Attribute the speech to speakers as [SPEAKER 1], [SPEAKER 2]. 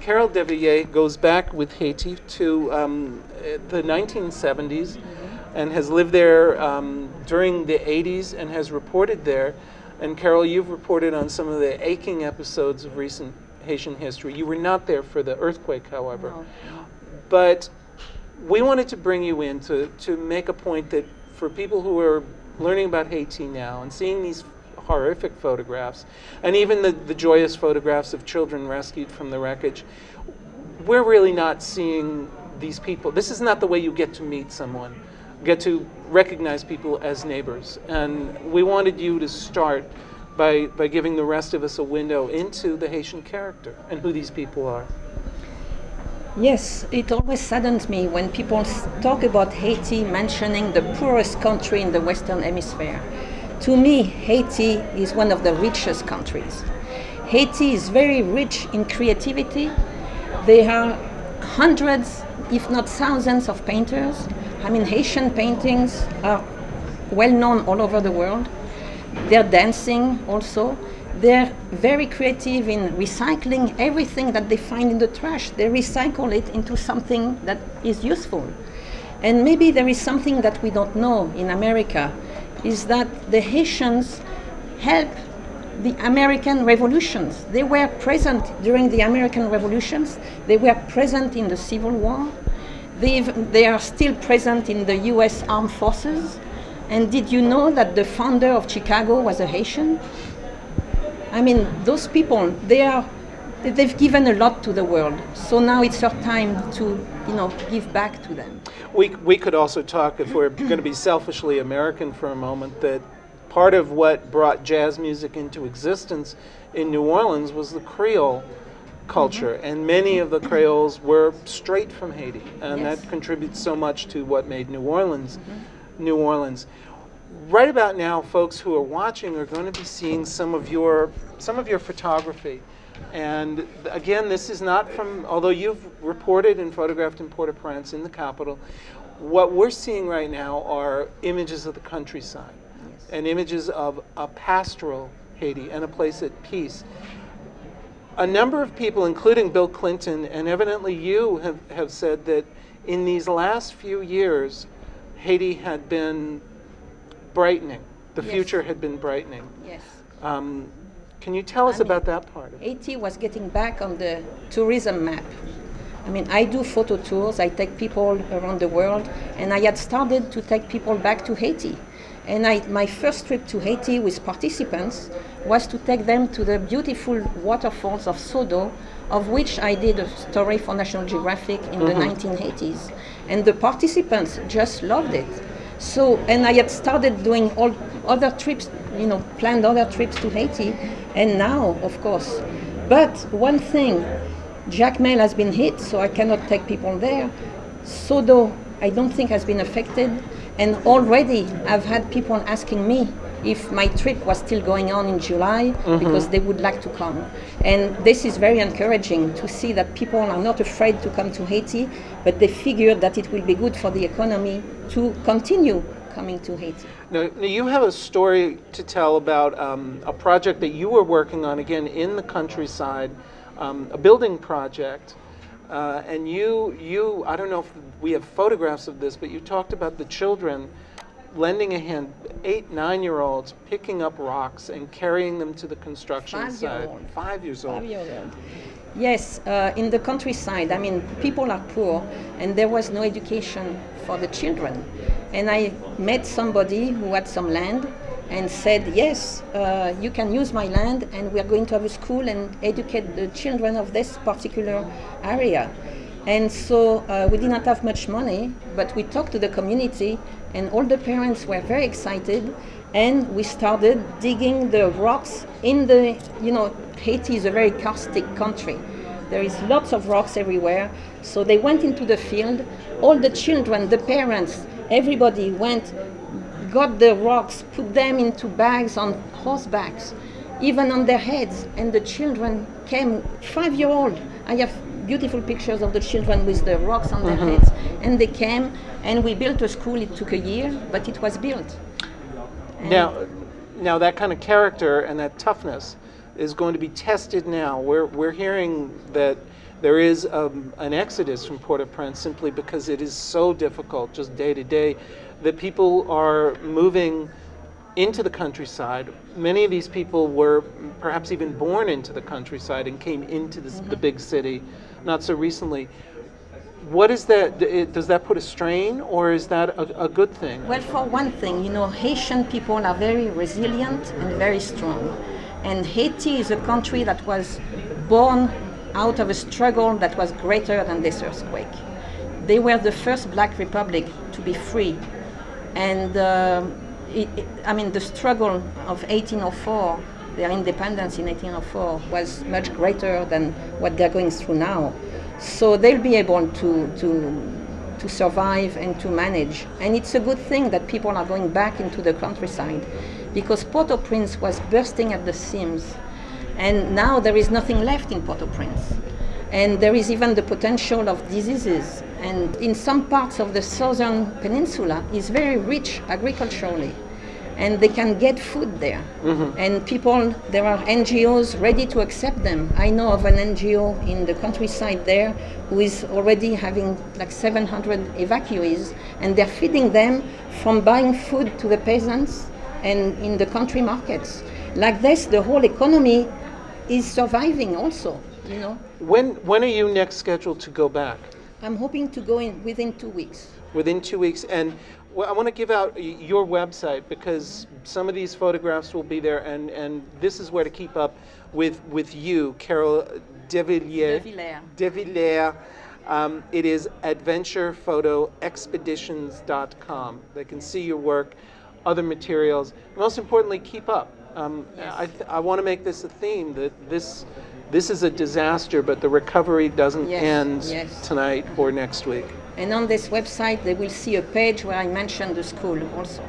[SPEAKER 1] Carole Devillers goes back with Haiti to the 1970s and has lived there during the 80s and has reported there. And Carole, you've reported on some of the aching episodes of recent Haitian history. You were not there for the earthquake, however.
[SPEAKER 2] No.
[SPEAKER 1] But we wanted to bring you in to make a point that for people who are learning about Haiti now and seeing these horrific photographs, and even the joyous photographs of children rescued from the wreckage, we're really not seeing these people. This is not the way you get to meet someone, get to recognize people as neighbors. And we wanted you to start by giving the rest of us a window into the Haitian character and who these people are.
[SPEAKER 2] Yes, it always saddens me when people talk about Haiti mentioning the poorest country in the Western Hemisphere. To me, Haiti is one of the richest countries. Haiti is very rich in creativity. There are hundreds, if not thousands, of painters. I mean, Haitian paintings are well known all over the world. They're dancing also. They're very creative in recycling everything that they find in the trash. They recycle it into something that is useful. And maybe there is something that we don't know in America, is that the Haitians helped the American revolutions. They were present during the American revolutions. They were present in the Civil War. They are still present in the US Armed Forces. And did you know that the founder of Chicago was a Haitian? I mean, those people, they've given a lot to the world. So now it's our time to, give back to them.
[SPEAKER 1] We could also talk, if we're going to be selfishly American for a moment, that part of what brought jazz music into existence in New Orleans was the Creole culture, and many of the Creoles were straight from Haiti, and
[SPEAKER 2] Yes.
[SPEAKER 1] that contributes so much to what made New Orleans, New Orleans. Right about now, folks who are watching are going to be seeing some of your photography. And again, this is not from, although you've reported and photographed in Port-au-Prince in the capital, what we're seeing right now are images of the countryside,
[SPEAKER 2] Yes.
[SPEAKER 1] and images of a pastoral Haiti and a place at peace. A number of people, including Bill Clinton, and evidently you, have said that in these last few years, Haiti had been brightening. The
[SPEAKER 2] Yes.
[SPEAKER 1] future had been brightening.
[SPEAKER 2] Yes.
[SPEAKER 1] Can you tell us about that part of it?
[SPEAKER 2] Haiti was getting back on the tourism map. I mean, I do photo tours, I take people around the world, and I had started to take people back to Haiti. And my first trip to Haiti with participants was to take them to the beautiful waterfalls of Sodo, of which I did a story for National Geographic in the 1980s. And the participants just loved it. So, and I had started doing all other trips, planned other trips to Haiti, and now, of course. But one thing, Jacmel has been hit, so I cannot take people there. Sodo, I don't think has been affected, and already I've had people asking me if my trip was still going on in July, because they would like to come. And this is very encouraging to see that people are not afraid to come to Haiti, but they figure that it will be good for the economy to continue coming to Haiti.
[SPEAKER 1] Now, you have a story to tell about a project that you were working on, again, in the countryside, a building project. And you, I don't know if we have photographs of this, but you talked about the children lending a hand, 8, 9-year-olds picking up rocks and carrying them to the construction site. 5 years old.
[SPEAKER 2] 5 years old. Yes, in the countryside, I mean, people are poor, and there was no education for the children. And I met somebody who had some land and said, yes, you can use my land, and we are going to have a school and educate the children of this particular area. And so we did not have much money, but we talked to the community, and all the parents were very excited, and we started digging the rocks in the, Haiti is a very karstic country. There is lots of rocks everywhere. So they went into the field, all the children, the parents, everybody went, got the rocks, put them into bags on horsebacks, even on their heads, and the children came, 5-year-old. I have beautiful pictures of the children with the rocks on their heads, and they came, and we built a school. It took a year, but it was built.
[SPEAKER 1] Now that kind of character and that toughness is going to be tested now. We're hearing that there is an exodus from Port-au-Prince simply because it is so difficult just day to day that people are moving into the countryside. Many of these people were perhaps even born into the countryside and came into the big city not so recently. What is that? Does that put a strain, or is that a good thing?
[SPEAKER 2] Well, for one thing, Haitian people are very resilient and very strong. And Haiti is a country that was born out of a struggle that was greater than this earthquake. They were the first black republic to be free. And the struggle of 1804, their independence in 1804, was much greater than what they're going through now. So they'll be able to survive and to manage. And it's a good thing that people are going back into the countryside, because Port-au-Prince was bursting at the seams. And now there is nothing left in Port-au-Prince. And there is even the potential of diseases. And in some parts of the southern peninsula is very rich agriculturally. And they can get food there. And there are NGOs ready to accept them. I know of an NGO in the countryside there who is already having like 700 evacuees, and they're feeding them from buying food to the peasants and in the country markets. Like this, the whole economy is surviving also,
[SPEAKER 1] When are you next scheduled to go back?
[SPEAKER 2] I'm hoping to go in within 2 weeks.
[SPEAKER 1] Within 2 weeks. And I want to give out your website, because some of these photographs will be there, and this is where to keep up with you, Carole Devillers. It is adventurephotoexpeditions.com. They can see your work, other materials. Most importantly, keep up.
[SPEAKER 2] Yes.
[SPEAKER 1] I want to make this a theme, that this is a disaster, but the recovery doesn't end tonight or next week.
[SPEAKER 2] And on this website, they will see a page where I mentioned the school also.